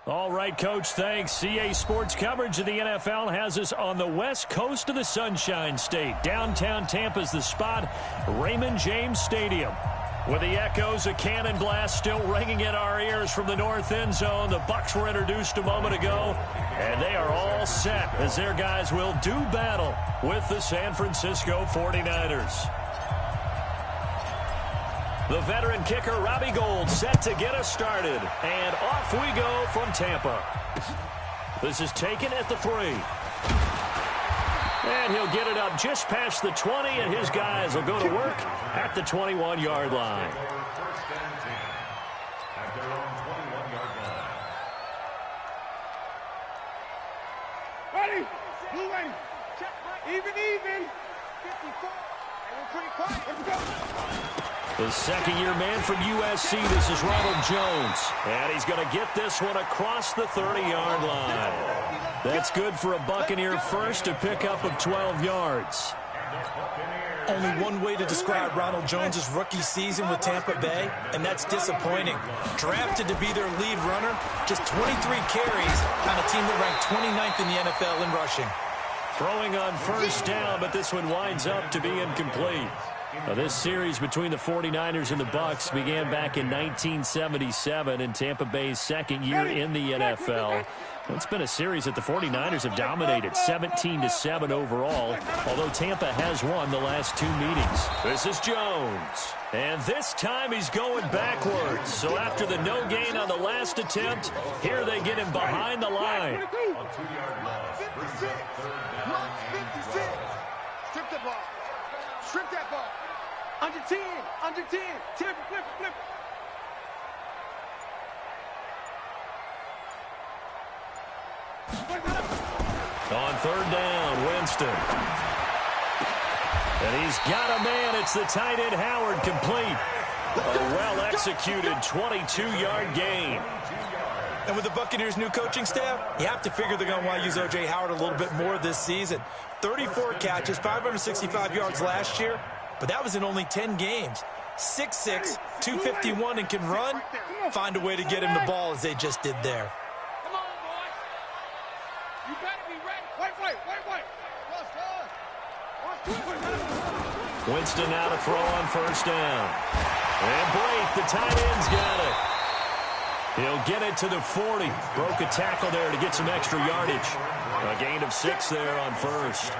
All right, Coach, thanks. CA Sports coverage of the NFL has us on the west coast of the Sunshine State. Downtown Tampa's the spot, Raymond James Stadium. With the echoes of cannon blast still ringing in our ears from the north end zone, the Bucs were introduced a moment ago, and they are all set as their guys will do battle with the San Francisco 49ers. The veteran kicker, Robbie Gould, set to get us started. And off we go from Tampa. This is taken at the 3. And he'll get it up just past the 20, and his guys will go to work at the 21-yard line. Ready? Blue ready. Check. Even. 54. And we're pretty quiet. Let's go. The second-year man from USC, this is Ronald Jones. And he's going to get this one across the 30-yard line. That's good for a Buccaneer first, a pickup of 12 yards. Only one way to describe Ronald Jones' rookie season with Tampa Bay, and that's disappointing. Drafted to be their lead runner, just 23 carries on a team that ranked 29th in the NFL in rushing. Throwing on first down, but this one winds up to be incomplete. Now, this series between the 49ers and the Bucs began back in 1977 in Tampa Bay's second year in the NFL. It's been a series that the 49ers have dominated, 17-7 overall, although Tampa has won the last 2 meetings. This is Jones. And this time he's going backwards. So after the no gain on the last attempt, here they get him behind the line. 56. 56. Strip the ball. Strip that ball. Under 10. Under 10. Flip it. On third down, Winston. And he's got a man. It's the tight end, Howard, complete. A well-executed 22-yard gain. And with the Buccaneers' new coaching staff, you have to figure they're going to want to use O.J. Howard a little bit more this season. 34 catches, 565 yards last year, but that was in only 10 games. 6'6", 251, and can run. Find a way to get him the ball as they just did there. Come on, boys. You better be ready. Wait. Winston now to throw on first down. And Blake, the tight end's got it. He'll get it to the 40. Broke a tackle there to get some extra yardage. A gain of 6 there on first.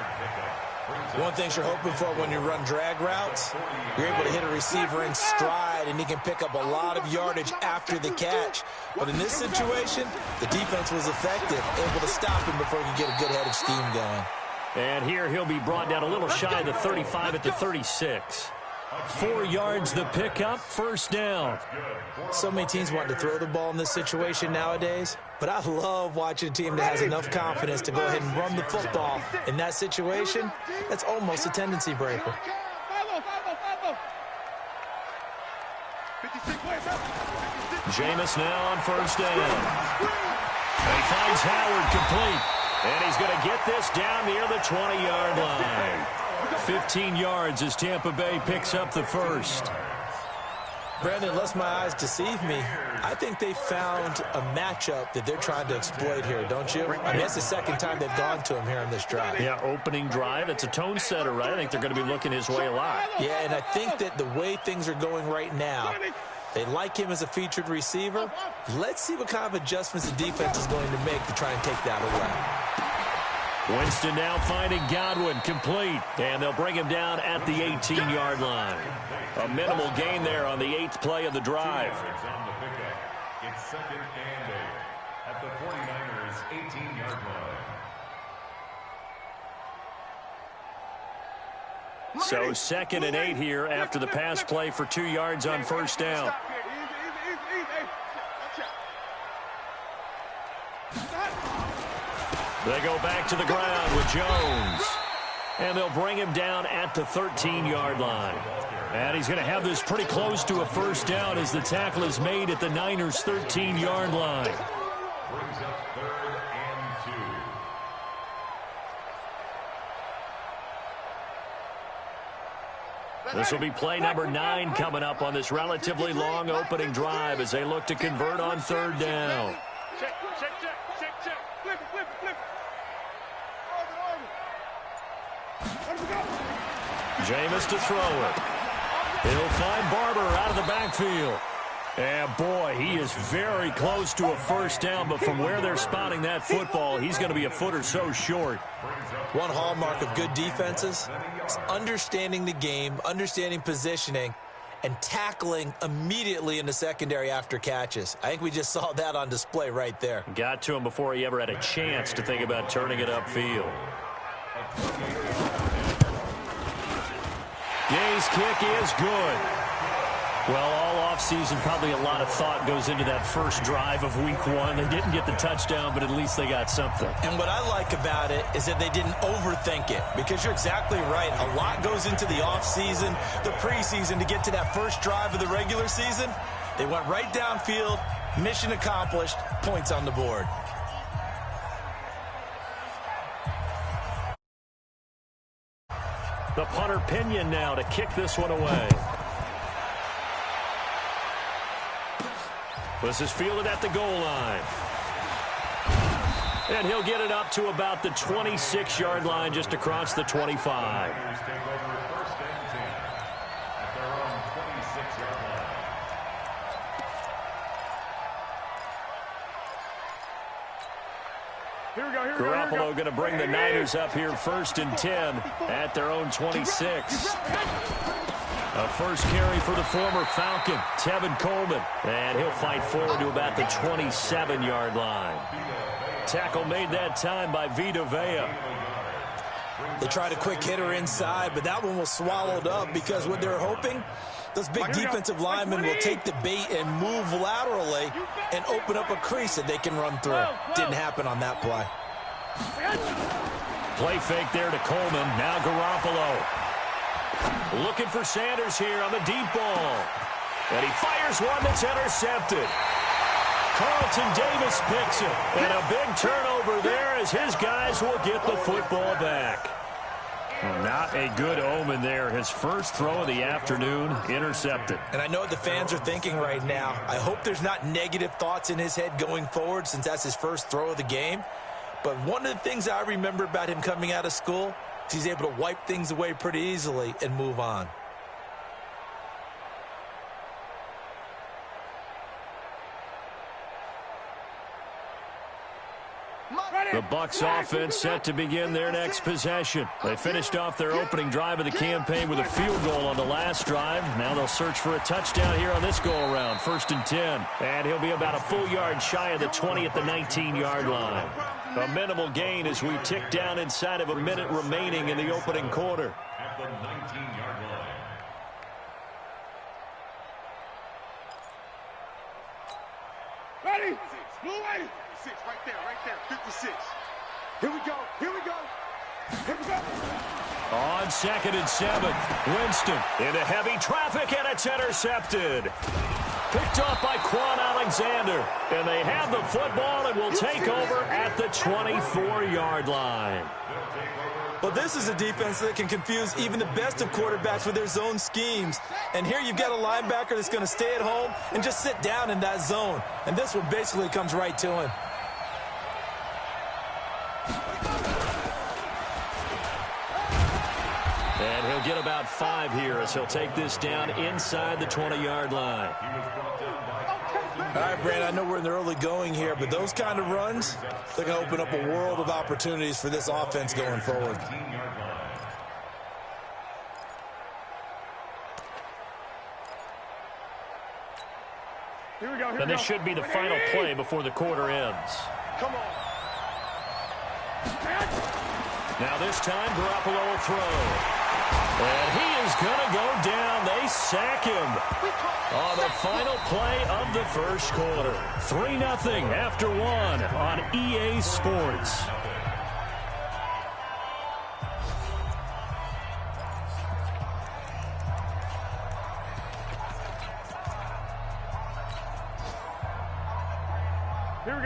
One thing you're hoping for when you run drag routes, you're able to hit a receiver in stride, and he can pick up a lot of yardage after the catch. But in this situation, the defense was effective, able to stop him before he could get a good head of steam going. And here he'll be brought down a little shy of the 35 at the 36. 4 yards the pickup, first down. So many teams want to throw the ball in this situation nowadays, but I love watching a team that has enough confidence to go ahead and run the football. In that situation, that's almost a tendency breaker. Jameis now on first down. And he finds Howard complete. And he's going to get this down near the 20-yard line. 15 yards as Tampa Bay picks up the first. Brandon, unless my eyes deceive me, I think they found a matchup that they're trying to exploit here, don't you? I mean, that's the second time they've gone to him here in this drive. Yeah, opening drive. It's a tone setter, right? I think they're going to be looking his way a lot. Yeah, and I think that the way things are going right now, they like him as a featured receiver. Let's see what kind of adjustments the defense is going to make to try and take that away. Winston now finding Godwin complete, and they'll bring him down at the 18-yard line. A minimal gain there on the 8th play of the drive. It's second and 8 at the 49ers' 18-yard line. So second and 8 here after the pass play for 2 yards on first down. They go back to the ground with Jones. And they'll bring him down at the 13-yard line. And he's going to have this pretty close to a first down as the tackle is made at the Niners' 13-yard line. Brings up 3rd and 2. This will be play number 9 coming up on this relatively long opening drive as they look to convert on 3rd down. Check, check, check, check, check. Flip it, flip it, flip it. Let him go. Jameis to throw it. He'll find Barber out of the backfield. And, boy, he is very close to a first down, but from where they're spotting that football, he's going to be a foot or so short. One hallmark of good defenses is understanding the game, understanding positioning, and tackling immediately in the secondary after catches. I think we just saw that on display right there. Got to him before he ever had a chance to think about turning it upfield. Gay's kick is good. Well, all offseason, probably a lot of thought goes into that first drive of week one. They didn't get the touchdown, but at least they got something. And what I like about it is that they didn't overthink it, because you're exactly right. A lot goes into the offseason, the preseason, to get to that first drive of the regular season. They went right downfield, mission accomplished, points on the board. The punter Pinion now to kick this one away. This is fielded at the goal line. And he'll get it up to about the 26-yard line, just across the 25. Garoppolo going to bring the Niners up here 1st and 10 at their own 26. A first carry for the former Falcon, Tevin Coleman. And he'll fight forward to about the 27-yard line. Tackle made that time by Vita Vea. They tried a quick hitter inside, but that one was swallowed up, because what they're hoping, those big defensive linemen will take the bait and move laterally and open up a crease that they can run through. Didn't happen on that play. Play fake there to Coleman. Now Garoppolo. Looking for Sanders here on the deep ball. And he fires one that's intercepted. Carlton Davis picks it. And a big turnover there as his guys will get the football back. Not a good omen there. His first throw of the afternoon, intercepted. And I know what the fans are thinking right now. I hope there's not negative thoughts in his head going forward, since that's his first throw of the game. But one of the things I remember about him coming out of school, he's able to wipe things away pretty easily and move on. The Bucs offense set to begin their next possession. They finished off their opening drive of the campaign with a field goal on the last drive. Now they'll search for a touchdown here on this go-around. 1st and 10. And he'll be about a full yard shy of the 20 at the 19-yard line. A minimal gain as we tick down inside of a minute remaining in the opening quarter. At the 19-yard line. Ready? Move ready. 6 right there, 56. Here we go, here we go. Here we go. On 2nd and 7, Winston into heavy traffic, and it's intercepted. Picked off by Quan Alexander. And they have the football and will take over at the 24-yard line. Well, this is a defense that can confuse even the best of quarterbacks with their zone schemes. And here you've got a linebacker that's going to stay at home and just sit down in that zone. And this one basically comes right to him. And he'll get about 5 here as he'll take this down inside the 20-yard line. All right, Brand, I know we're in the early going here, but those kind of runs, they're going to open up a world of opportunities for this offense going forward. Here we go, And this should be the final play before the quarter ends. Come on. Now this time, Garoppolo will throw. And he is going to go down. They sack him on the final play of the first quarter. 3-0 after 1 on EA Sports.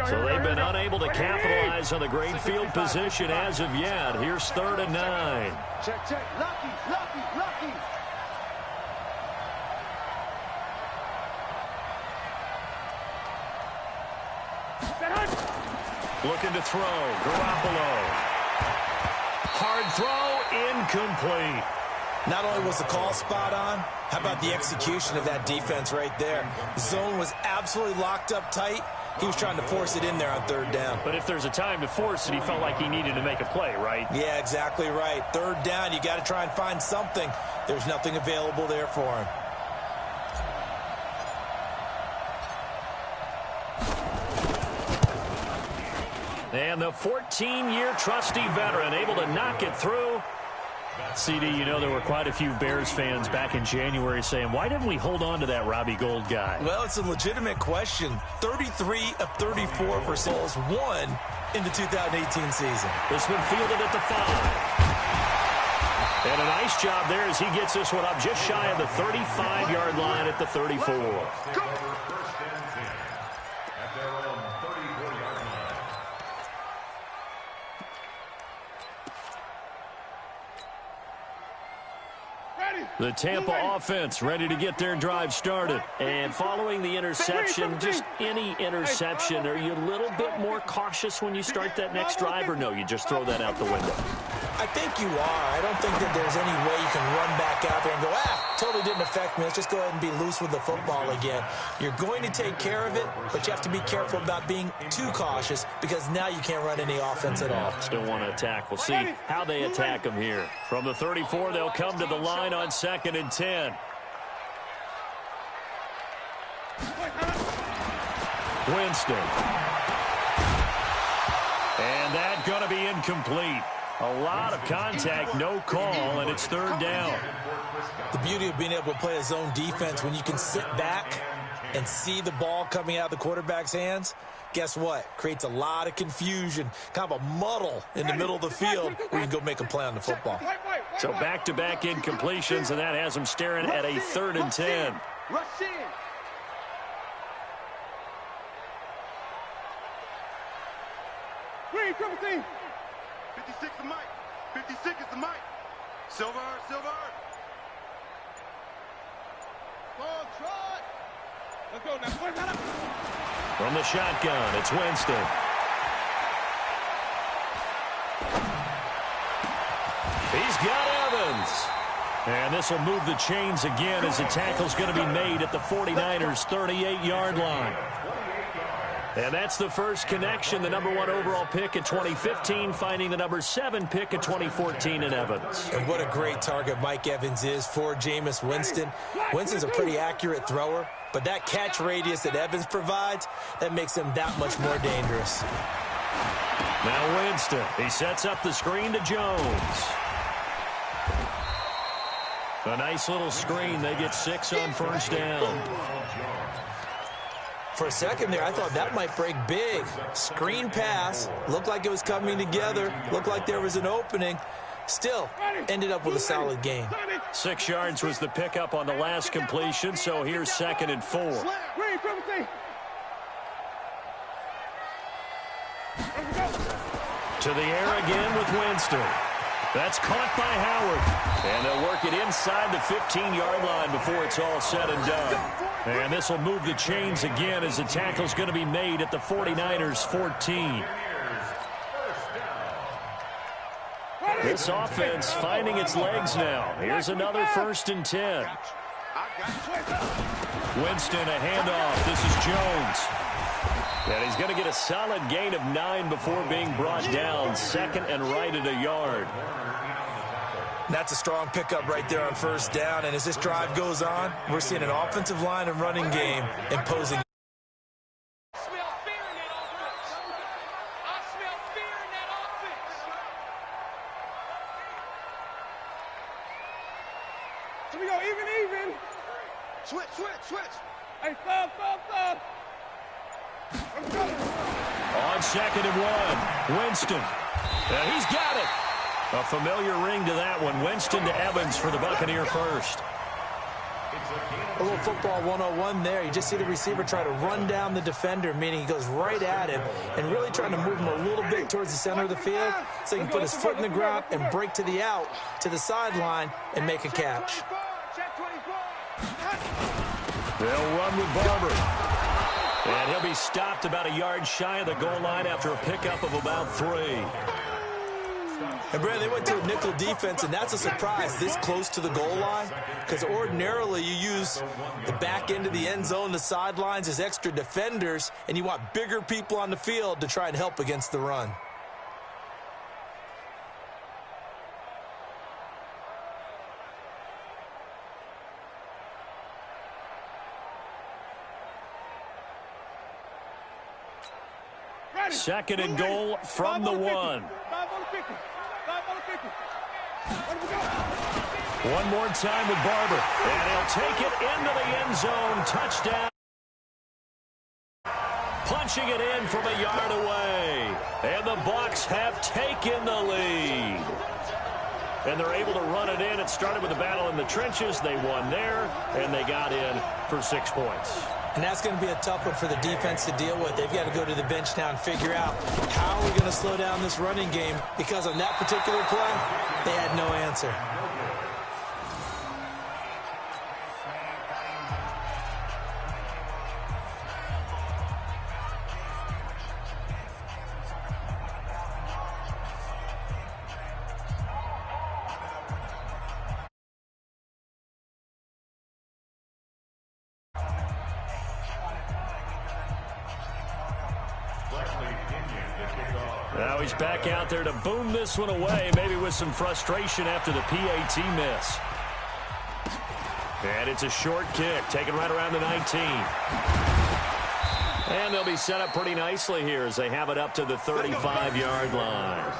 So they've been unable to capitalize on the great field position as of yet. Here's 3rd and 9. Check, check. Lucky, lucky, lucky. Looking to throw. Garoppolo. Hard throw. Incomplete. Not only was the call spot on, how about the execution of that defense right there? The zone was absolutely locked up tight. He was trying to force it in there on third down. But if there's a time to force it, he felt like he needed to make a play, right? Yeah, exactly right. Third down, you got to try and find something. There's nothing available there for him. And the 14-year trusty veteran able to knock it through. CD, you know there were quite a few Bears fans back in January saying, why didn't we hold on to that Robbie Gould guy? Well, it's a legitimate question. 33 of 34 for Souls, 1 in the 2018 season. This one fielded at the 5. And a nice job there as he gets this one up just shy of the 35-yard line at the 34. The Tampa offense ready to get their drive started. And following the interception, just any interception, are you a little bit more cautious when you start that next drive, or no, you just throw that out the window? I think you are. I don't think that there's any way you can run back out there and go, totally didn't affect me. Let's just go ahead and be loose with the football again. You're going to take care of it, but you have to be careful about being too cautious because now you can't run any offense at all. Still want to attack. We'll see how they attack them here. From the 34, they'll come to the line on 2nd and 10. Winston. And that's going to be incomplete. A lot of contact, no call, and it's 3rd down. The beauty of being able to play a zone defense when you can sit back and see the ball coming out of the quarterback's hands, guess what? Creates a lot of confusion, kind of a muddle in the middle of the field where you can go make a play on the football. So back-to-back incompletions, and that has them staring at a 3rd and 10. Rush in. Green, triple team. 56 the mic. 56 is the mic. Silver. Ball trot. Let's go now. From the shotgun, it's Winston. He's got Evans. And this will move the chains again as the tackle's going to be made at the 49ers' 38-yard line. And that's the first connection, the #1 overall pick in 2015, finding the #7 pick in 2014 in Evans. And what a great target Mike Evans is for Jameis Winston. Winston's a pretty accurate thrower, but that catch radius that Evans provides, that makes him that much more dangerous. Now Winston, he sets up the screen to Jones. A nice little screen. They get 6 on 1st down. For a second there, I thought that might break big. Screen pass. Looked like it was coming together. Looked like there was an opening. Still, ended up with a solid gain. 6 yards was the pickup on the last completion, so here's 2nd and 4. To the air again with Winston. That's caught by Howard. And they'll work it inside the 15-yard line before it's all said and done. And this will move the chains again as the tackle's going to be made at the 49ers' 14. This offense finding its legs now. Here's another 1st and 10. Winston, a handoff. This is Jones. And he's going to get a solid gain of 9 before being brought down. 2nd and right at a yard. That's a strong pickup right there on 1st down. And as this drive goes on, we're seeing an offensive line and running game imposing. I smell fear in that offense. Here we go, even. Switch. Hey, stop. On 2nd and 1, Winston. And he's got it. A familiar ring to that one. Winston to Evans for the Buccaneer first. A little football 101 there. You just see the receiver try to run down the defender, meaning he goes right at him and really trying to move him a little bit towards the center of the field so he can put his foot in the ground and break to the out, to the sideline, and make a catch. They'll run with Barber. And he'll be stopped about a yard shy of the goal line after a pickup of about 3. And, Brad, they went to a nickel defense, and that's a surprise this close to the goal line, because ordinarily you use the back end of the end zone, the sidelines as extra defenders, and you want bigger people on the field to try and help against the run. Second and goal from the 1. One more time with Barber. And he'll take it into the end zone. Touchdown. Punching it in from a yard away. And the Bucs have taken the lead. And they're able to run it in. It started with a battle in the trenches. They won there, and they got in for 6 points. And that's going to be a tough one for the defense to deal with. They've got to go to the bench now and figure out how are we going to slow down this running game, because on that particular play, they had no answer. Now he's back out there to boom this one away, maybe with some frustration after the PAT miss. And it's a short kick, taken right around the 19. And they'll be set up pretty nicely here as they have it up to the 35-yard line.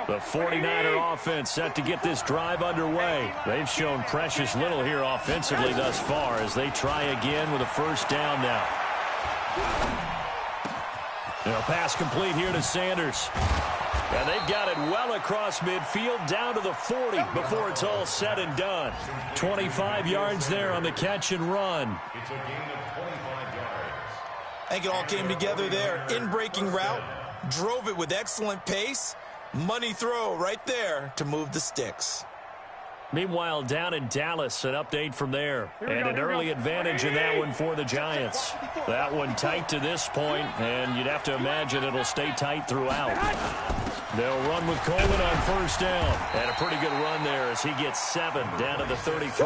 The 49er offense set to get this drive underway. They've shown precious little here offensively thus far as they try again with a first down now. And a pass complete here to Sanders. And they've got it well across midfield down to the 40 before it's all said and done. 25 yards there on the catch and run. It's a gain of 25 yards. I think it all came together there. In-breaking route, drove it with excellent pace. Money throw right there to move the sticks. Meanwhile, down in Dallas, an update from there. And an early advantage in that one for the Giants. That one tight to this point, and you'd have to imagine it'll stay tight throughout. They'll run with Coleman on first down. And a pretty good run there as he gets 7 down to the 33.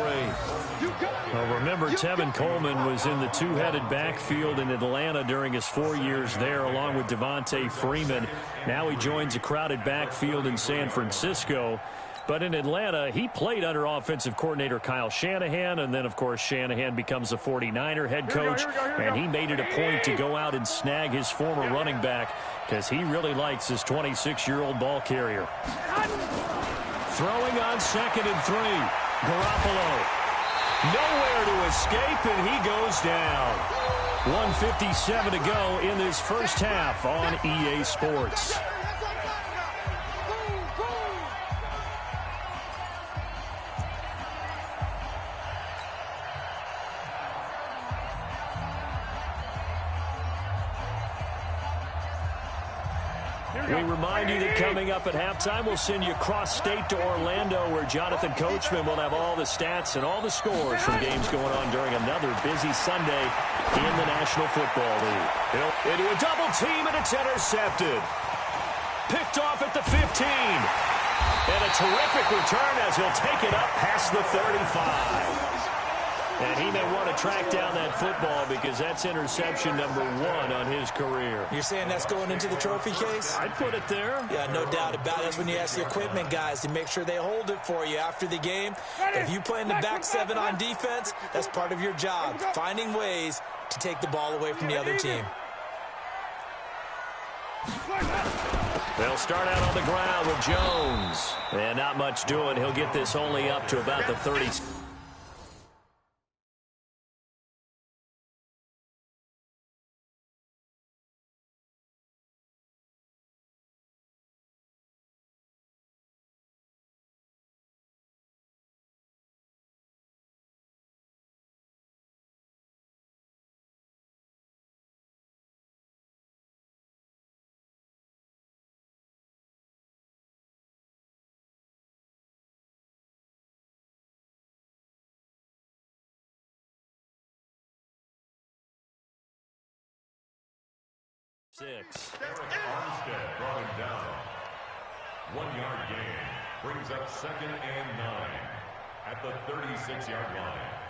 Well, remember, Tevin Coleman was in the two-headed backfield in Atlanta during his 4 years there, along with Devontae Freeman. Now he joins a crowded backfield in San Francisco. But in Atlanta, he played under offensive coordinator Kyle Shanahan, and then, of course, Shanahan becomes a 49er head coach, and he made it a point to go out and snag his former running back because he really likes his 26-year-old ball carrier. Throwing on 2nd and 3. Garoppolo. Nowhere to escape, and he goes down. 1:57 to go in this first half on EA Sports. We remind you that coming up at halftime, we'll send you cross-state to Orlando, where Jonathan Coachman will have all the stats and all the scores from games going on during another busy Sunday in the National Football League. Into a double team, and it's intercepted. Picked off at the 15. And a terrific return as he'll take it up past the 35. And he may want to track down that football because that's interception number 1 on his career. You're saying that's going into the trophy case? I'd put it there. Yeah, no doubt about it. That's when you ask the equipment guys to make sure they hold it for you after the game. If you play in the back 7 on defense, that's part of your job, finding ways to take the ball away from the other team. They'll start out on the ground with Jones. And not much doing. He'll get this only up to about the 30. 6. Armstead brought him down. 1-yard gain brings up 2nd and 9 at the 36-yard line.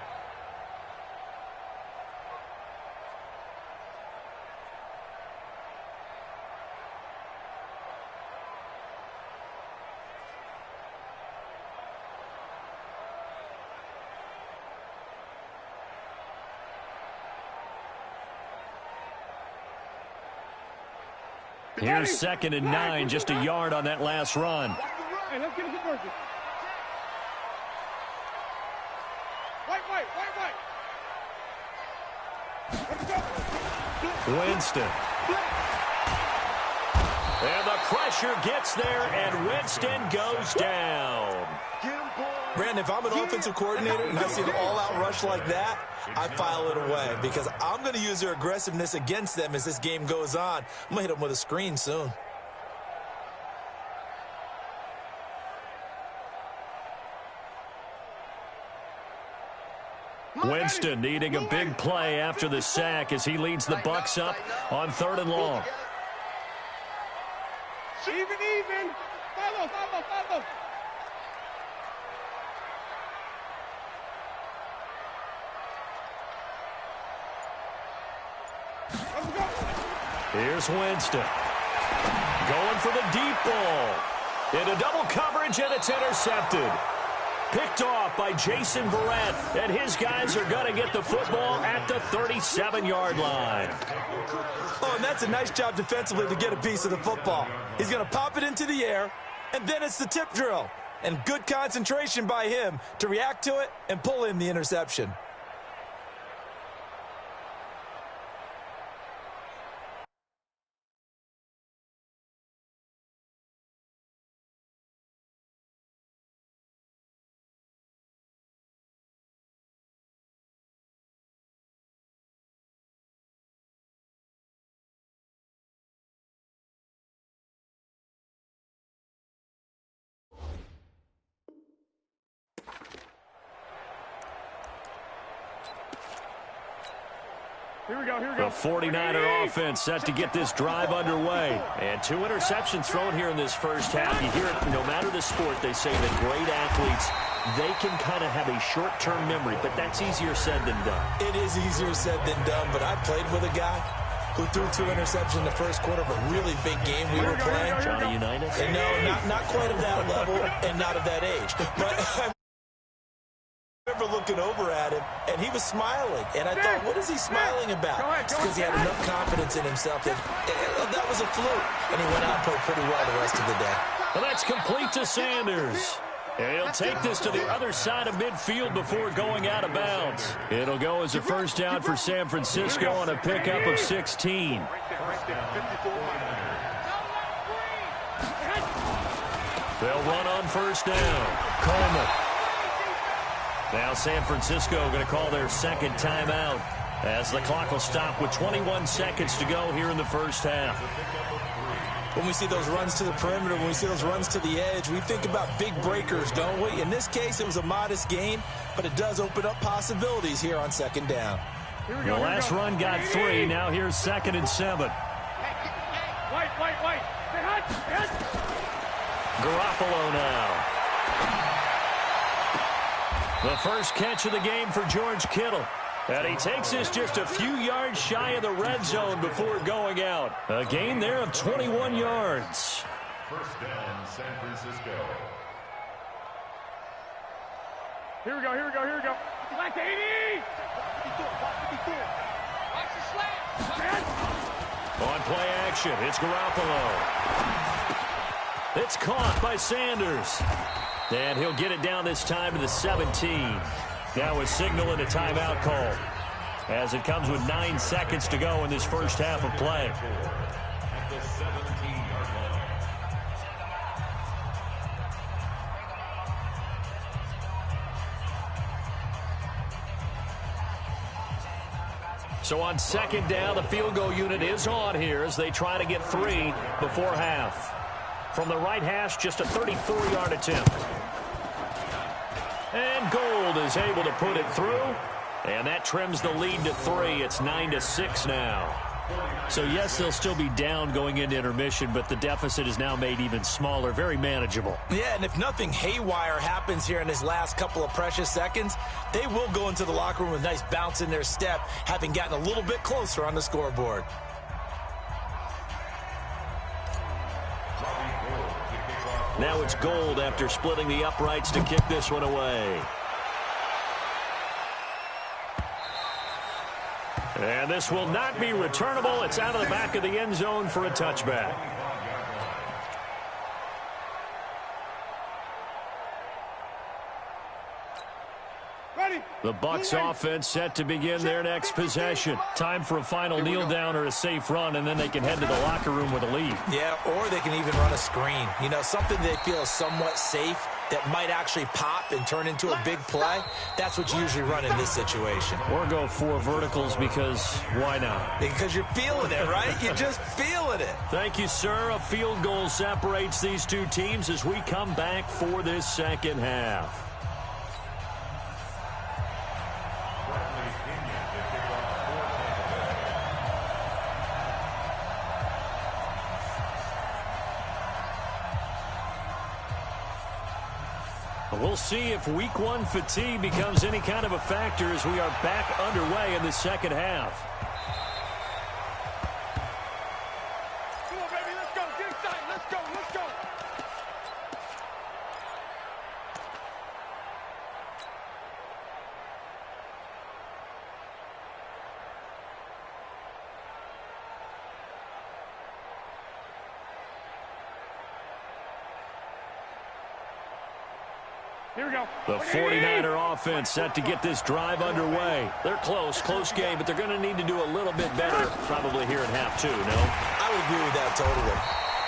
Here's 2nd and 9, just a yard on that last run. Hey, let's get a conversion. Wait. Winston. And the pressure gets there, and Winston goes down. Brandon, if I'm an offensive coordinator and I see an all-out rush like that, I file it away because I'm going to use their aggressiveness against them as this game goes on. I'm going to hit them with a screen soon. Winston needing a big play after the sack as he leads the Bucs up on 3rd and long. Even. Follow. Let's go. Here's Winston. Going for the deep ball. Into double coverage, and it's intercepted. Picked off by Jason Verrett, and his guys are going to get the football at the 37-yard line. Oh, and that's a nice job defensively to get a piece of the football. He's going to pop it into the air, and then it's the tip drill. And good concentration by him to react to it and pull in the interception. Here we go. The 49er offense set to get this drive underway. And 2 interceptions thrown here in this first half. You hear it no matter the sport, they say that great athletes, they can kind of have a short-term memory, but that's easier said than done. It is easier said than done, but I played with a guy who threw 2 interceptions in the first quarter of a really big game we were playing. Johnny Unitas? And no, not quite of that level and not of that age. But I remember looking over at him, and he was smiling. And I thought, what is he smiling about? It's because he had enough confidence in himself that was a fluke. And he went out and played pretty well the rest of the day. Well, that's complete to Sanders. And he'll take this to the other side of midfield before going out of bounds. It'll go as a first down for San Francisco on a pickup of 16. They'll run on first down. Coleman. Now San Francisco going to call their second timeout as the clock will stop with 21 seconds to go here in the first half. When we see those runs to the perimeter, when we see those runs to the edge, we think about big breakers, don't we? In this case, it was a modest gain, but it does open up possibilities here on second down. The last run got 3. Now here's 2nd and 7. Wait. Garoppolo now. The first catch of the game for George Kittle. And he takes this just a few yards shy of the red zone before going out. A gain there of 21 yards. First down, San Francisco. Here we go. Black 80! Watch the slap! On play action, it's Garoppolo. It's caught by Sanders. And he'll get it down this time to the 17. Now a signal and a timeout call as it comes with 9 seconds to go in this first half of play. At the 17-yard line. So on second down, the field goal unit is on here as they try to get 3 before half. From the right hash, just a 34-yard attempt. And Gold is able to put it through. And that trims the lead to 3. It's 9-6 now. So, yes, they'll still be down going into intermission, but the deficit is now made even smaller, very manageable. Yeah, and if nothing haywire happens here in his last couple of precious seconds, they will go into the locker room with a nice bounce in their step, having gotten a little bit closer on the scoreboard. Now it's Gold after splitting the uprights to kick this one away. And this will not be returnable. It's out of the back of the end zone for a touchback. The Bucs offense set to begin their next possession. Time for a final kneel down or a safe run, and then they can head to the locker room with a lead. Yeah, or they can even run a screen. You know, something they feel is somewhat safe that might actually pop and turn into a big play. That's what you usually run in this situation. Or go 4 verticals because why not? Because you're feeling it, right? You're just feeling it. Thank you, sir. A field goal separates these two teams as we come back for this second half. We'll see if week 1 fatigue becomes any kind of a factor as we are back underway in the second half. Come on, baby, let's go. Get inside. Let's go. Let's go. Here we go. The 49er offense set to get this drive underway. They're close game, but they're going to need to do a little bit better probably here in half 2, no? I would agree with that totally.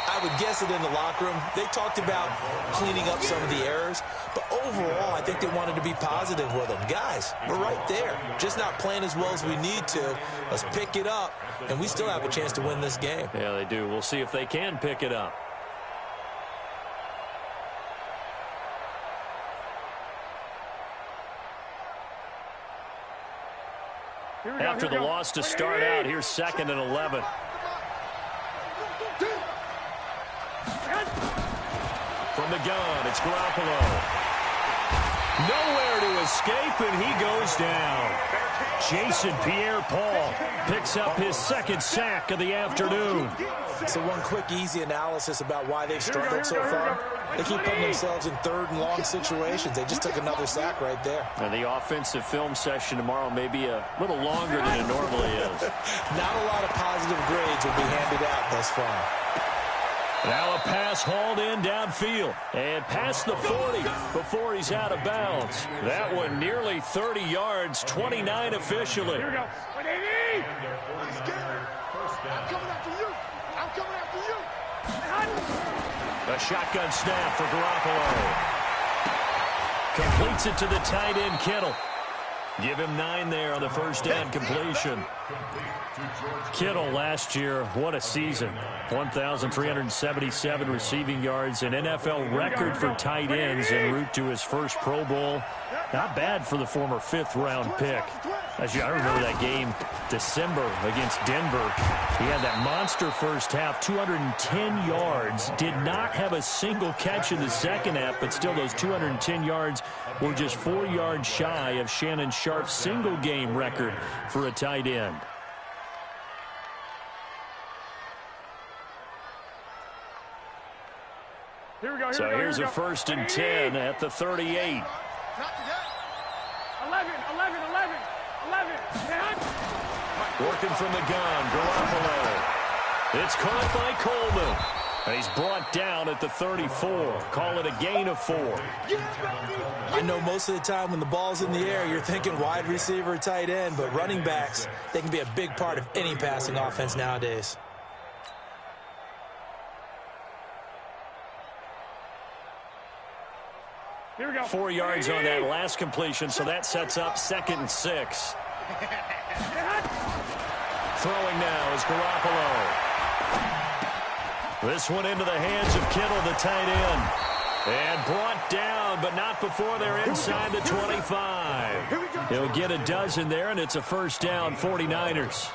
I would guess it in the locker room. They talked about cleaning up some of the errors, but overall, I think they wanted to be positive with them. Guys, we're right there. Just not playing as well as we need to. Let's pick it up, and we still have a chance to win this game. Yeah, they do. We'll see if they can pick it up. After the loss to start out, here's 2nd and 11. From the gun, it's Garoppolo. Nowhere to escape, and he goes down. Jason Pierre-Paul picks up his 2nd sack of the afternoon. So one quick, easy analysis about why they've struggled so far. They keep putting themselves in 3rd and long situations. They just took another sack right there. And the offensive film session tomorrow may be a little longer than it normally is. Not a lot of positive grades will be handed out thus far. Now a pass hauled in downfield and past the 40 before he's out of bounds. That one nearly 30 yards, 29 officially. Here we go. Let's get it. I'm coming after you. I'm coming after you. A shotgun snap for Garoppolo. Completes it to the tight end, Kittle. Give him 9 there on the first down completion. Kittle last year, what a season. 1,377 receiving yards, an NFL record for tight ends en route to his first Pro Bowl. Not bad for the former 5th-round pick. Actually, I remember that game, December against Denver. He had that monster first half, 210 yards. Did not have a single catch in the second half, but still those 210 yards were just 4 yards shy of Shannon Sharp's single-game record for a tight end. Here we go. So here's a 1st and 10 at the 38. 11. Working from the gun, Garoppolo. It's caught by Coleman. And he's brought down at the 34. Call it a gain of 4. I know most of the time when the ball's in the air, you're thinking wide receiver, tight end, but running backs, they can be a big part of any passing offense nowadays. Here we go. 4 yards on that last completion, so that sets up 2nd and 6. Throwing now is Garoppolo. This one into the hands of Kittle, the tight end. And brought down, but not before they're inside the 25. He'll get a dozen there, and it's a first down, 49ers.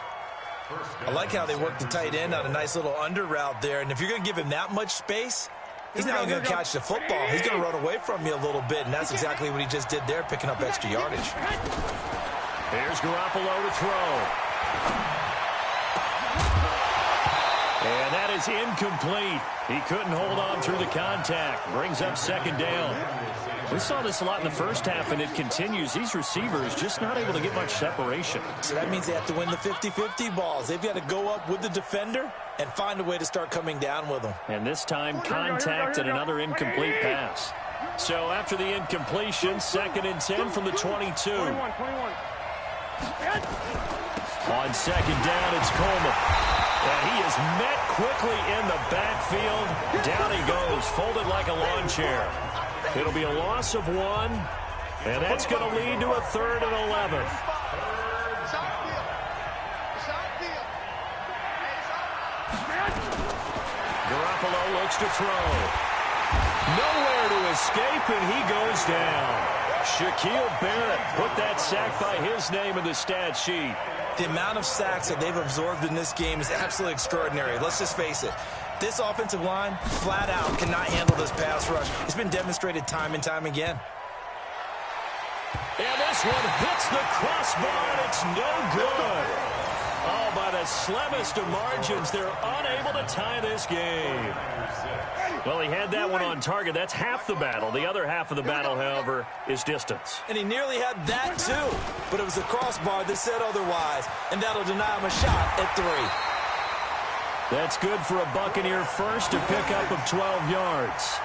I like how they work the tight end on a nice little under route there. And if you're going to give him that much space, he's not going to catch the football. He's going to run away from you a little bit, and that's exactly what he just did there, picking up extra yardage. Here's Garoppolo to throw. And that is incomplete. He couldn't hold on through the contact. Brings up second down. We saw this a lot in the first half, and it continues. These receivers just not able to get much separation. So that means they have to win the 50-50 balls. They've got to go up with the defender and find a way to start coming down with them. And this time, contact and another incomplete pass. So after the incompletion, 2nd and 10 from the 22. On second down, it's Coleman. And he is met quickly in the backfield. Down he goes, folded like a lawn chair. It'll be a loss of 1, and that's going to lead to a 3rd and 11. Garoppolo looks to throw. Nowhere to escape, and he goes down. Shaquille Barrett put that sack by his name in the stat sheet. The amount of sacks that they've absorbed in this game is absolutely extraordinary. Let's just face it. This offensive line, flat out, cannot handle this pass rush. It's been demonstrated time and time again. And this one hits the crossbar, and it's no good. Oh, by the slimmest of margins, they're unable to tie this game. Well, he had that one on target. That's half the battle. The other half of the battle, however, is distance. And he nearly had that, too. But it was the crossbar that said otherwise, and that'll deny him a shot at 3. That's good for a Buccaneer first, a pickup of 12 yards.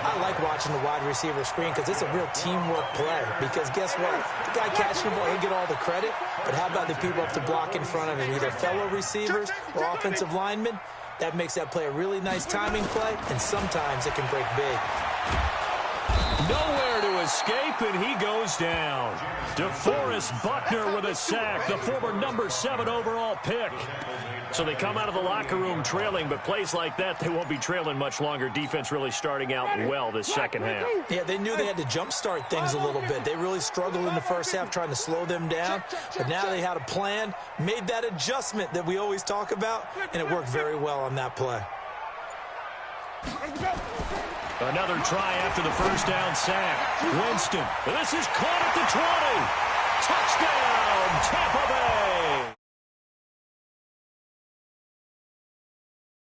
I like watching the wide receiver screen because it's a real teamwork play. Because guess what? The guy catching the ball, he'll get all the credit. But how about the people up to block in front of him, either fellow receivers or offensive linemen? That makes that play a really nice timing play, and sometimes it can break big. Nowhere to escape, and he goes down. DeForest Buckner with a sack, the former number 7 overall pick. So they come out of the locker room trailing, but plays like that, they won't be trailing much longer. Defense really starting out well this second half. Yeah, they knew they had to jumpstart things a little bit. They really struggled in the first half trying to slow them down, but now they had a plan, made that adjustment that we always talk about, and it worked very well on that play. Another try after the first down sack. Winston. This is caught at the 20. Touchdown, Tampa Bay.